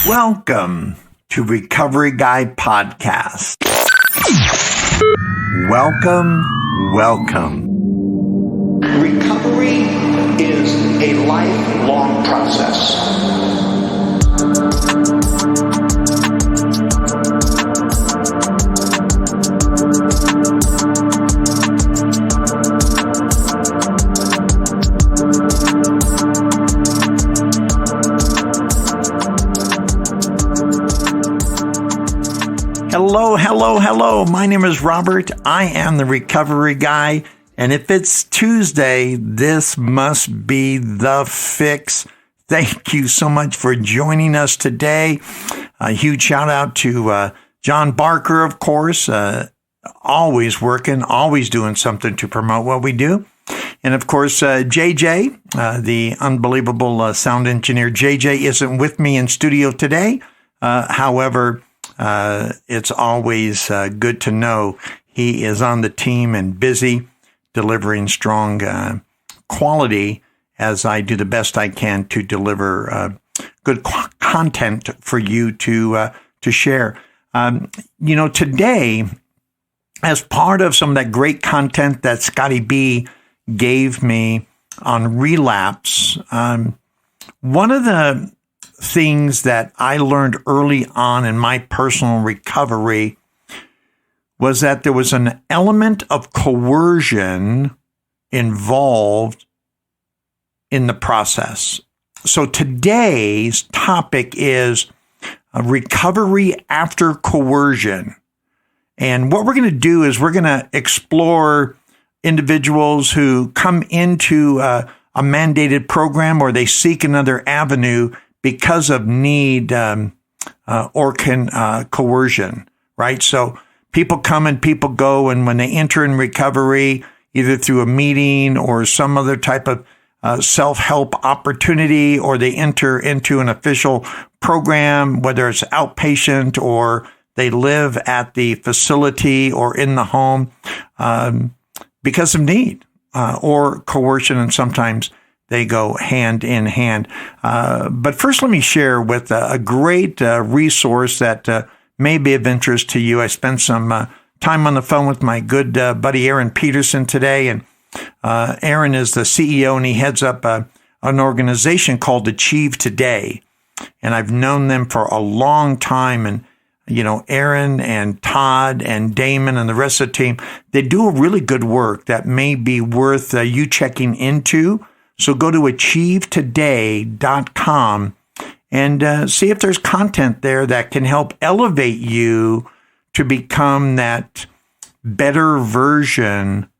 Welcome to Recovery Guy Podcast. Welcome. Recovery is a lifelong process. Hello. My name is Robert. I am the Recovery Guy. And if it's Tuesday, this must be the fix. Thank you so much for joining us today. A huge shout out to John Barker, of course, always working, always doing something to promote what we do. And of course, JJ, the unbelievable sound engineer. JJ isn't with me in studio today. However, it's always good to know he is on the team and busy delivering strong quality as I do the best I can to deliver good content for you to share. Today, as part of some of that great content that Scotty B gave me on relapse, one of the things that I learned early on in my personal recovery was that there was an element of coercion involved in the process. So today's topic is recovery after coercion. And what we're going to do is we're going to explore individuals who come into a mandated program or they seek another avenue because of need or coercion, right? So people come and people go, and when they enter in recovery, either through a meeting or some other type of self-help opportunity, or they enter into an official program, whether it's outpatient or they live at the facility or in the home, because of need or coercion, and sometimes they go hand in hand. But first, let me share with a great resource that may be of interest to you. I spent some time on the phone with my good buddy Aaron Peterson today, and Aaron is the CEO, and he heads up an organization called Achieve Today. And I've known them for a long time, and Aaron and Todd and Damon and the rest of the team, they do a really good work that may be worth you checking into. So go to achievetoday.com and see if there's content there that can help elevate you to become that better version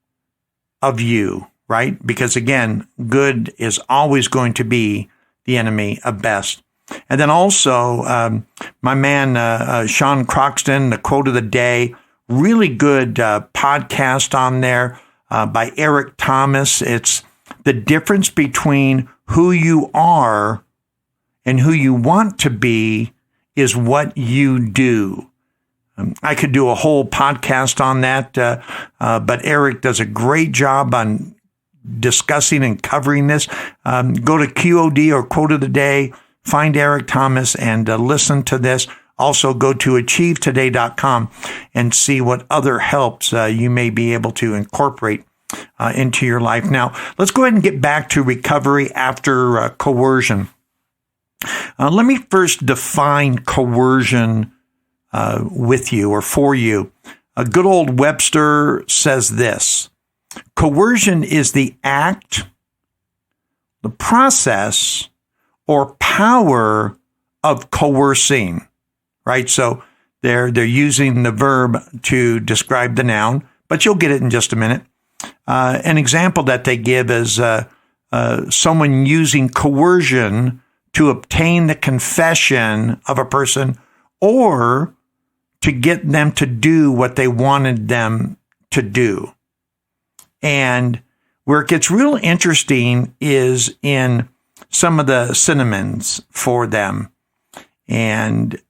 of you, right? Because again, good is always going to be the enemy of best. And then also, my man, Sean Croxton, the quote of the day, really good podcast on there by Eric Thomas. It's the difference between who you are and who you want to be is what you do. I could do a whole podcast on that, but Eric does a great job on discussing and covering this. Go to QOD or Quote of the Day, find Eric Thomas, and listen to this. Also, go to achievetoday.com and see what other helps you may be able to incorporate into your life. Now, let's go ahead and get back to recovery after coercion. Let me first define coercion with you or for you. A good old Webster says this: coercion is the act, the process, or power of coercing, right? So they're using the verb to describe the noun, but you'll get it in just a minute. An example that they give is someone using coercion to obtain the confession of a person or to get them to do what they wanted them to do. And where it gets real interesting is in some of the synonyms for them. And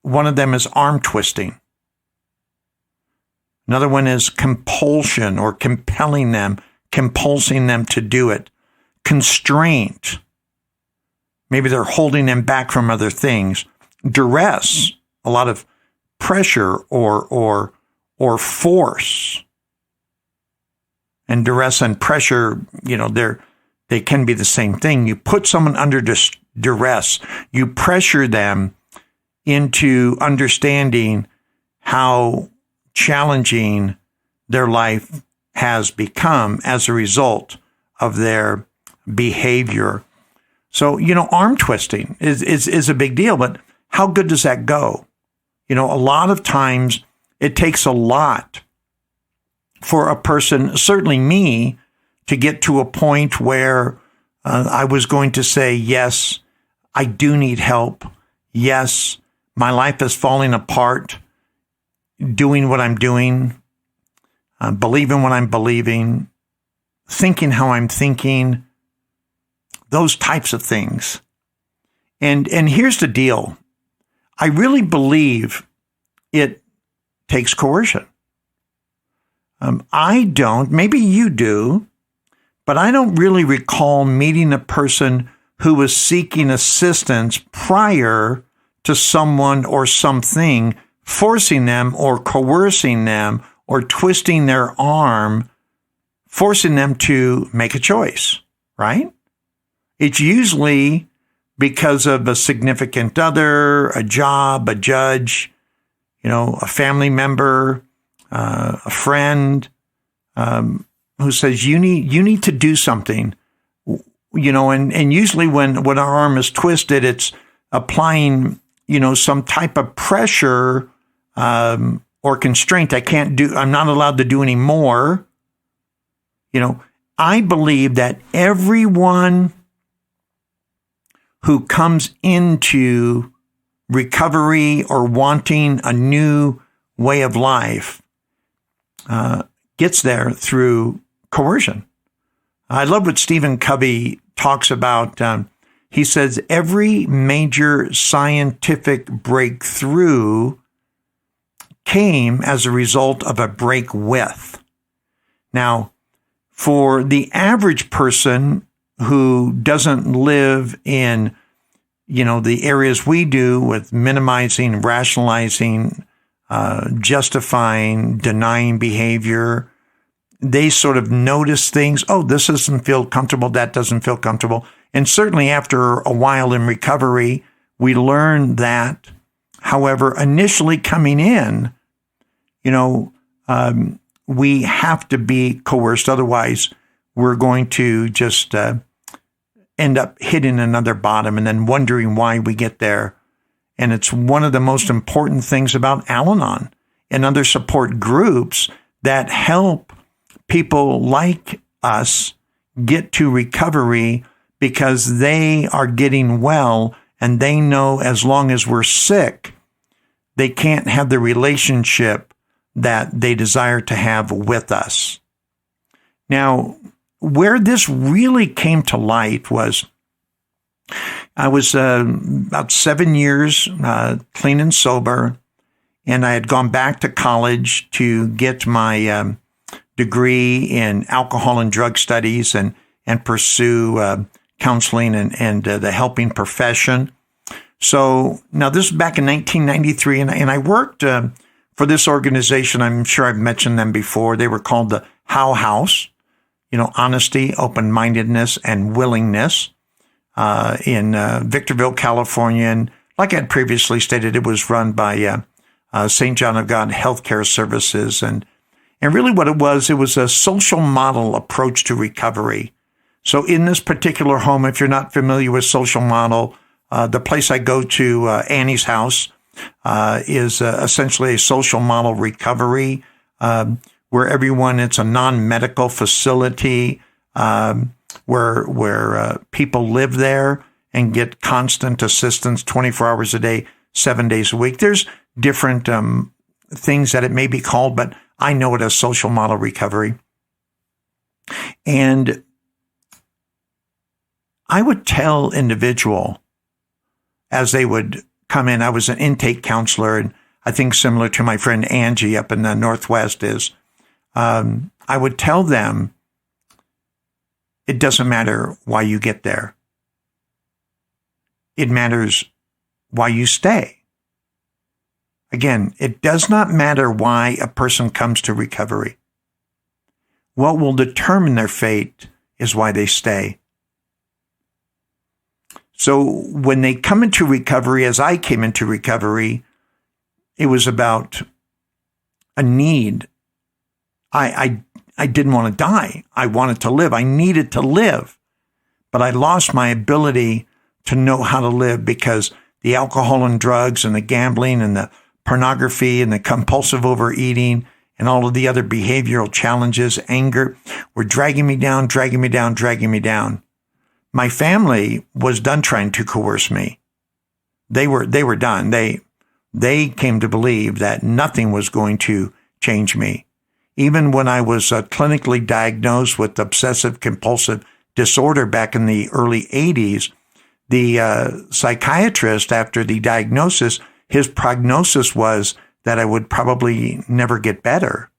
one of them is arm twisting. Another one is compulsion or compelling them, compulsing them to do it. Constraint, Maybe they're holding them back from other things. Duress, a lot of pressure or force. And duress and pressure, they can be the same thing. You put someone under duress. You pressure them into understanding how challenging their life has become as a result of their behavior. So, arm twisting is a big deal, but how good does that go? A lot of times it takes a lot for a person, certainly me, to get to a point where I was going to say, yes, I do need help. Yes, my life is falling apart, doing what I'm doing, believing what I'm believing, thinking how I'm thinking, those types of things. And here's the deal. I really believe it takes coercion. I don't, maybe you do, but I don't really recall meeting a person who was seeking assistance prior to someone or something forcing them or coercing them or twisting their arm, forcing them to make a choice, right? It's usually because of a significant other, a job, a judge, a family member, a friend, who says, you need to do something, and usually when our arm is twisted, it's applying, some type of pressure, or constraint. I'm not allowed to do any more. I believe that everyone who comes into recovery or wanting a new way of life gets there through coercion. I love what Stephen Covey talks about. He says every major scientific breakthrough came as a result of a break with. Now, for the average person who doesn't live in, the areas we do with minimizing, rationalizing, justifying, denying behavior, they sort of notice things. Oh, this doesn't feel comfortable. That doesn't feel comfortable. And certainly after a while in recovery, we learn that. However, initially coming in, we have to be coerced. Otherwise, we're going to just end up hitting another bottom and then wondering why we get there. And it's one of the most important things about Al-Anon and other support groups that help people like us get to recovery, because they are getting well and they know as long as we're sick, they can't have the relationship that they desire to have with us. Now, where this really came to light was I was about 7 years clean and sober, and I had gone back to college to get my degree in alcohol and drug studies and pursue counseling and the helping profession. So now this is back in 1993, and I worked for this organization. I'm sure I've mentioned them before. They were called the How House, honesty, open-mindedness, and willingness in Victorville, California. And like I had previously stated, it was run by St. John of God Healthcare Services. And really what it was a social model approach to recovery. So in this particular home, if you're not familiar with social model, the place I go to, Annie's house, is essentially a social model recovery, where everyone, it's a non-medical facility, where people live there and get constant assistance 24 hours a day, 7 days a week. There's different things that it may be called, but I know it as social model recovery. And I would tell individual as they would come in, I was an intake counselor, and I think similar to my friend Angie up in the Northwest is, I would tell them, it doesn't matter why you get there. it matters why you stay. Again, it does not matter why a person comes to recovery. What will determine their fate is why they stay. So when they come into recovery, as I came into recovery, it was about a need. I didn't want to die. I wanted to live. I needed to live. But I lost my ability to know how to live because the alcohol and drugs and the gambling and the pornography and the compulsive overeating and all of the other behavioral challenges, anger, were dragging me down, dragging me down, dragging me down. My family was done trying to coerce me. They were done. They came to believe that nothing was going to change me. Even when I was clinically diagnosed with obsessive compulsive disorder back in the early 80s, the psychiatrist, after the diagnosis, his prognosis was that I would probably never get better.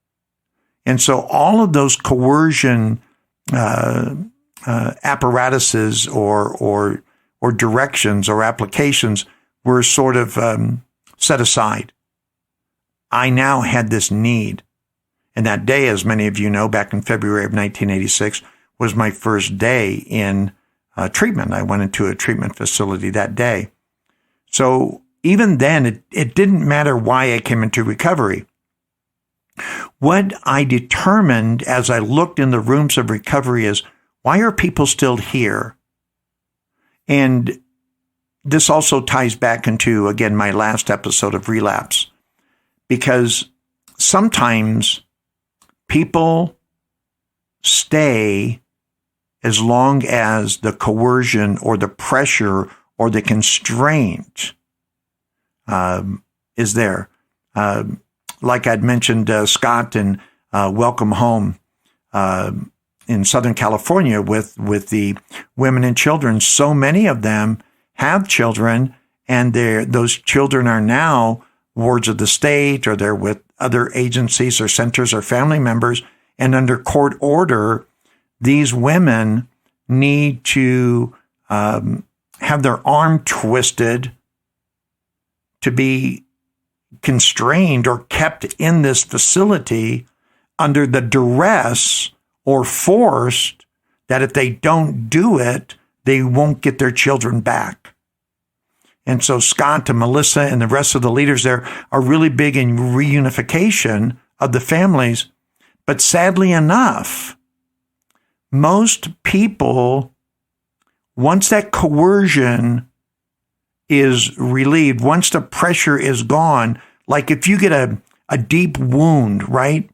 And so all of those coercion apparatuses or directions or applications were sort of set aside. I now had this need. And that day, as many of you know, back in February of 1986, was my first day in treatment. I went into a treatment facility that day. So even then, it didn't matter why I came into recovery. What I determined as I looked in the rooms of recovery is, why are people still here? And this also ties back into, again, my last episode of relapse, because sometimes people stay as long as the coercion or the pressure or the constraint is there. Like I'd mentioned, Scott and Welcome Home in Southern California with the women and children, so many of them have children, and those children are now wards of the state, or they're with other agencies or centers or family members, and under court order, these women need to have their arm twisted to be constrained or kept in this facility under the duress or forced that if they don't do it, they won't get their children back. And so Scott and Melissa and the rest of the leaders there are really big in reunification of the families. But sadly enough, most people, once that coercion is relieved, once the pressure is gone, like if you get a deep wound, right?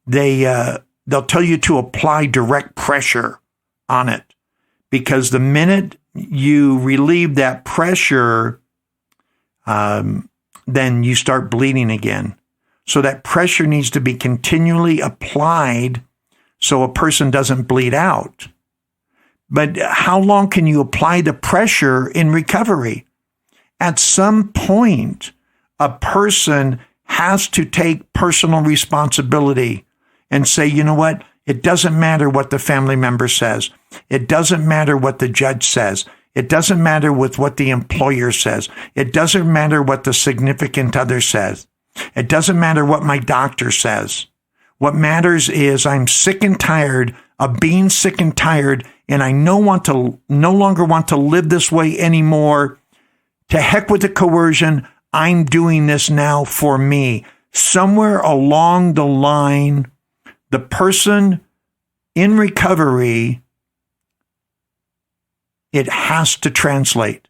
They'll tell you to apply direct pressure on it, because the minute you relieve that pressure, then you start bleeding again. So that pressure needs to be continually applied so a person doesn't bleed out. But how long can you apply the pressure in recovery? At some point, a person has to take personal responsibility and say, you know what? It doesn't matter what the family member says. It doesn't matter what the judge says. It doesn't matter with what the employer says. It doesn't matter what the significant other says. It doesn't matter what my doctor says. What matters is I'm sick and tired of being sick and tired, and I no longer want to live this way anymore. To heck with the coercion. I'm doing this now for me. Somewhere along the line, the person in recovery, it has to translate.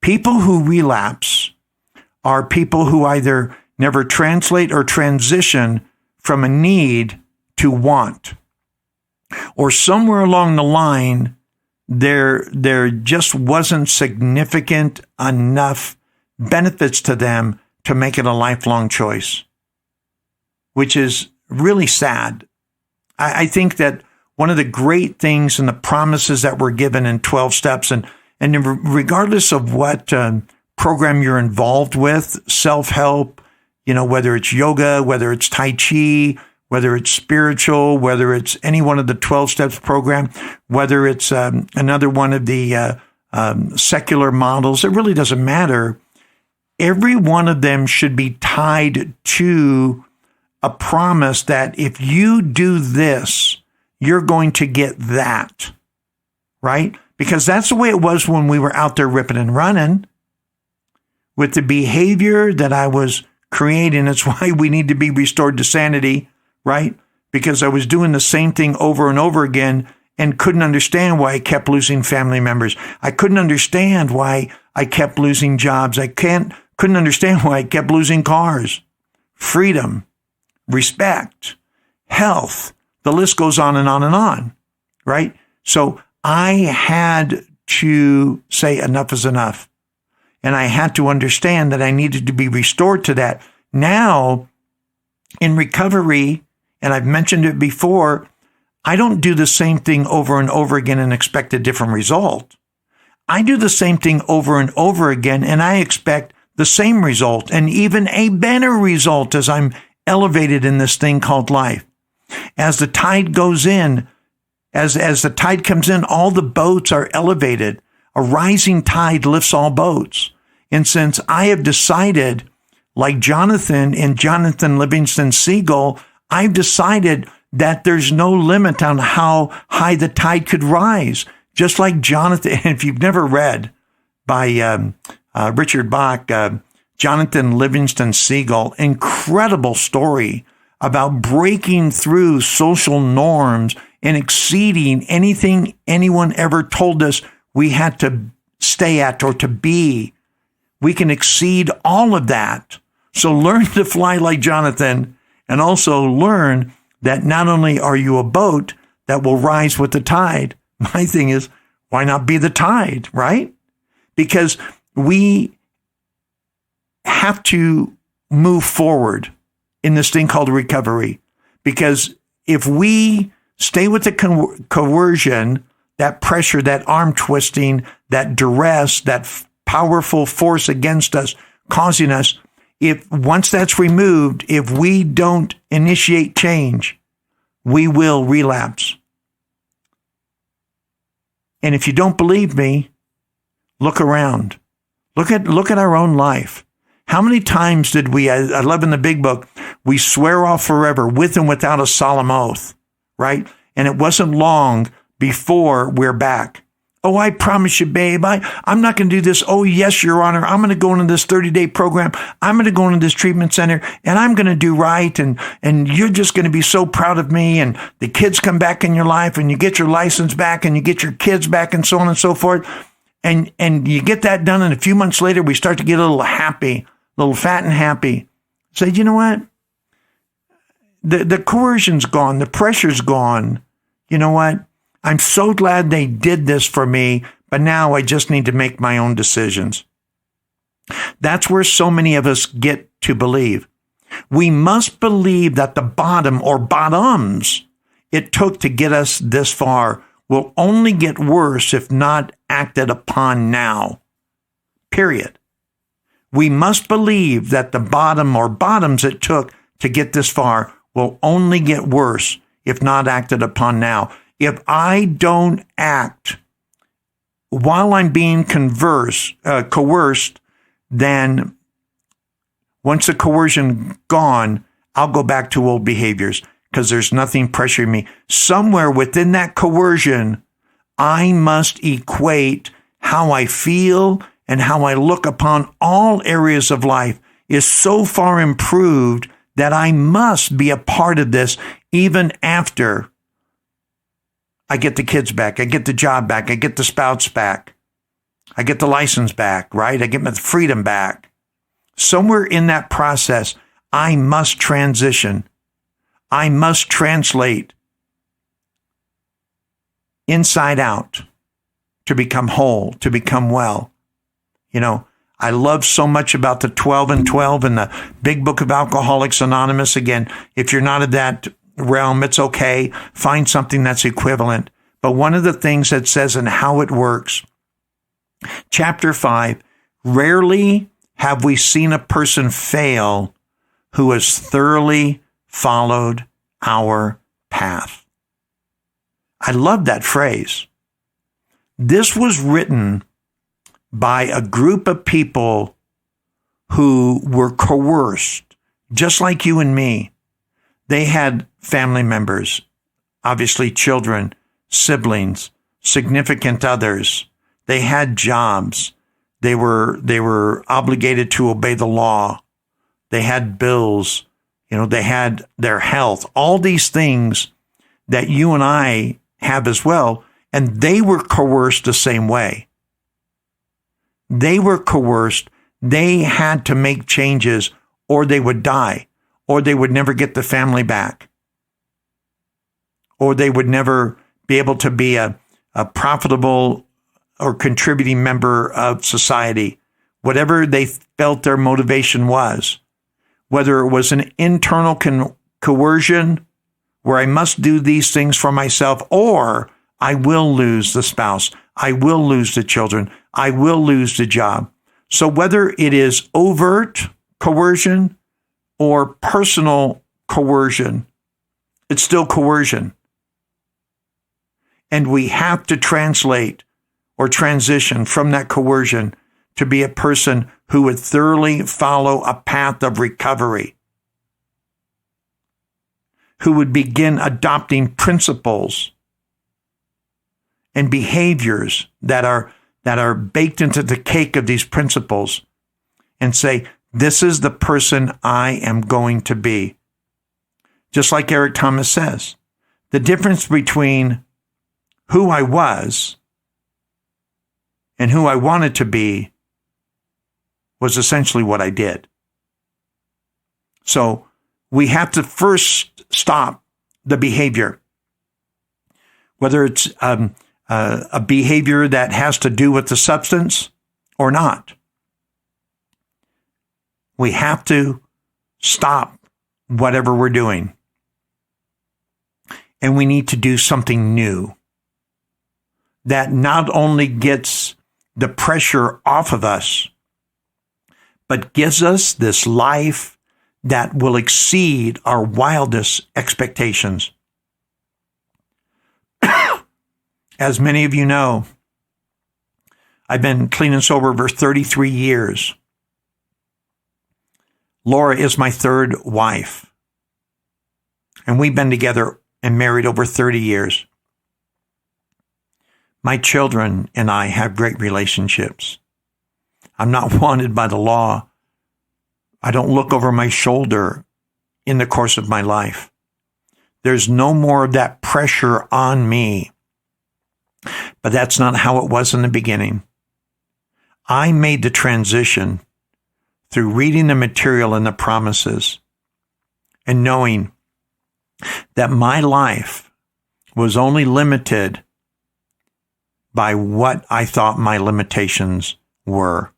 People who relapse are people who either never translate or transition from a need to want. Or somewhere along the line, there just wasn't significant enough benefits to them to make it a lifelong choice, which is really sad. I think that one of the great things and the promises that were given in 12 steps, and regardless of what program you're involved with, self-help, whether it's yoga, whether it's Tai Chi, whether it's spiritual, whether it's any one of the 12 steps program, whether it's another one of the secular models, it really doesn't matter. Every one of them should be tied to a promise that if you do this, you're going to get that, right? Because that's the way it was when we were out there ripping and running. With the behavior that I was creating, it's why we need to be restored to sanity, right? Because I was doing the same thing over and over again and couldn't understand why I kept losing family members. I couldn't understand why I kept losing jobs. Couldn't understand why I kept losing cars, freedom, respect, health. The list goes on and on and on, right? So I had to say enough is enough. And I had to understand that I needed to be restored to that. Now, in recovery, and I've mentioned it before, I don't do the same thing over and over again and expect a different result. I do the same thing over and over again, and I expect the same result and even a better result as I'm elevated in this thing called life. As the tide goes in, as the tide comes in, all the boats are elevated. A rising tide lifts all boats. And since I have decided, like Jonathan in Jonathan Livingston Seagull, I've decided that there's no limit on how high the tide could rise. Just like Jonathan, if you've never read by Richard Bach, Jonathan Livingston Seagull, incredible story about breaking through social norms and exceeding anything anyone ever told us we had to stay at or to be. We can exceed all of that. So learn to fly like Jonathan, and also learn that not only are you a boat that will rise with the tide. My thing is, why not be the tide, right? Because we have to move forward in this thing called recovery. Because if we stay with the coercion, that pressure, that arm twisting, that duress, that powerful force against us, causing us, if once that's removed, if we don't initiate change, we will relapse. And if you don't believe me, look around. Look at our own life. How many times did we, I love in the big book, we swear off forever with and without a solemn oath, right? And it wasn't long before we're back. Oh, I promise you, babe, I'm not going to do this. Oh, yes, Your Honor, I'm going to go into this 30-day program. I'm going to go into this treatment center, and I'm going to do right, and you're just going to be so proud of me, and the kids come back in your life, and you get your license back, and you get your kids back, and so on and so forth. And you get that done, and a few months later, we start to get a little happy, a little fat and happy. Say, you know what? The coercion's gone. The pressure's gone. You know what? I'm so glad they did this for me, but now I just need to make my own decisions. That's where so many of us get to believe. We must believe that the bottom or bottoms it took to get us this far will only get worse if not acted upon now. Period. We must believe that the bottom or bottoms it took to get this far will only get worse if not acted upon now. If I don't act while I'm being coerced, then once the coercion gone, I'll go back to old behaviors because there's nothing pressuring me. Somewhere within that coercion, I must equate how I feel and how I look upon all areas of life is so far improved that I must be a part of this even after I get the kids back, I get the job back, I get the spouse back, I get the license back, right? I get my freedom back. Somewhere in that process, I must transition. I must translate inside out to become whole, to become well. You know, I love so much about the 12 and 12 and the big book of Alcoholics Anonymous. Again, if you're not of that realm, it's okay. Find something that's equivalent. But one of the things that says and how it works, chapter 5, rarely have we seen a person fail who has thoroughly followed our path. I love that phrase. This was written by a group of people who were coerced, just like you and me. They had family members, obviously children, siblings, significant others. They had jobs. They were obligated to obey the law. They had bills. They had their health. All these things that you and I have as well. And they were coerced the same way. They were coerced. They had to make changes or they would die, or they would never get the family back, or they would never be able to be a profitable or contributing member of society, whatever they felt their motivation was, whether it was an internal coercion where I must do these things for myself, or I will lose the spouse, I will lose the children, I will lose the job. So whether it is overt coercion or personal coercion, it's still coercion. And we have to translate or transition from that coercion to be a person who would thoroughly follow a path of recovery, who would begin adopting principles and behaviors that are baked into the cake of these principles and say, this is the person I am going to be. Just like Eric Thomas says, the difference between who I was and who I wanted to be was essentially what I did. So we have to first stop the behavior, whether it's a behavior that has to do with the substance or not. We have to stop whatever we're doing. And we need to do something new that not only gets the pressure off of us, but gives us this life that will exceed our wildest expectations. As many of you know, I've been clean and sober for 33 years. Laura is my third wife, and we've been together and married over 30 years. My children and I have great relationships. I'm not wanted by the law. I don't look over my shoulder in the course of my life. There's no more of that pressure on me. But that's not how it was in the beginning. I made the transition through reading the material and the promises and knowing that my life was only limited by what I thought my limitations were.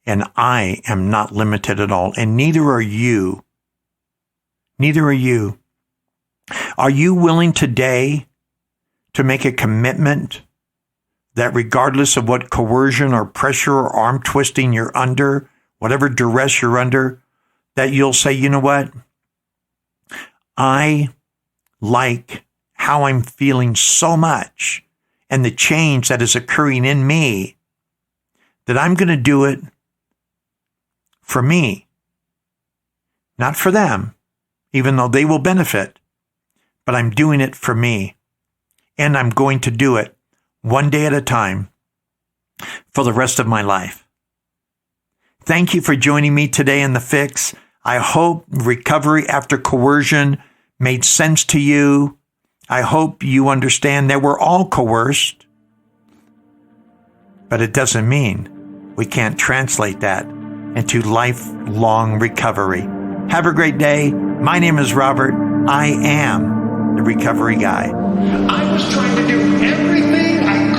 And I am not limited at all, and neither are you. Neither are you. Are you willing today to make a commitment that regardless of what coercion or pressure or arm twisting you're under, whatever duress you're under, that you'll say, you know what? I like how I'm feeling so much and the change that is occurring in me that I'm going to do it for me, not for them, even though they will benefit, but I'm doing it for me. And I'm going to do it one day at a time for the rest of my life. Thank you for joining me today in The Fix. I hope recovery after coercion made sense to you. I hope you understand that we're all coerced, but it doesn't mean we can't translate that into lifelong recovery. Have a great day. My name is Robert. I am the recovery guy. I was trying to do everything I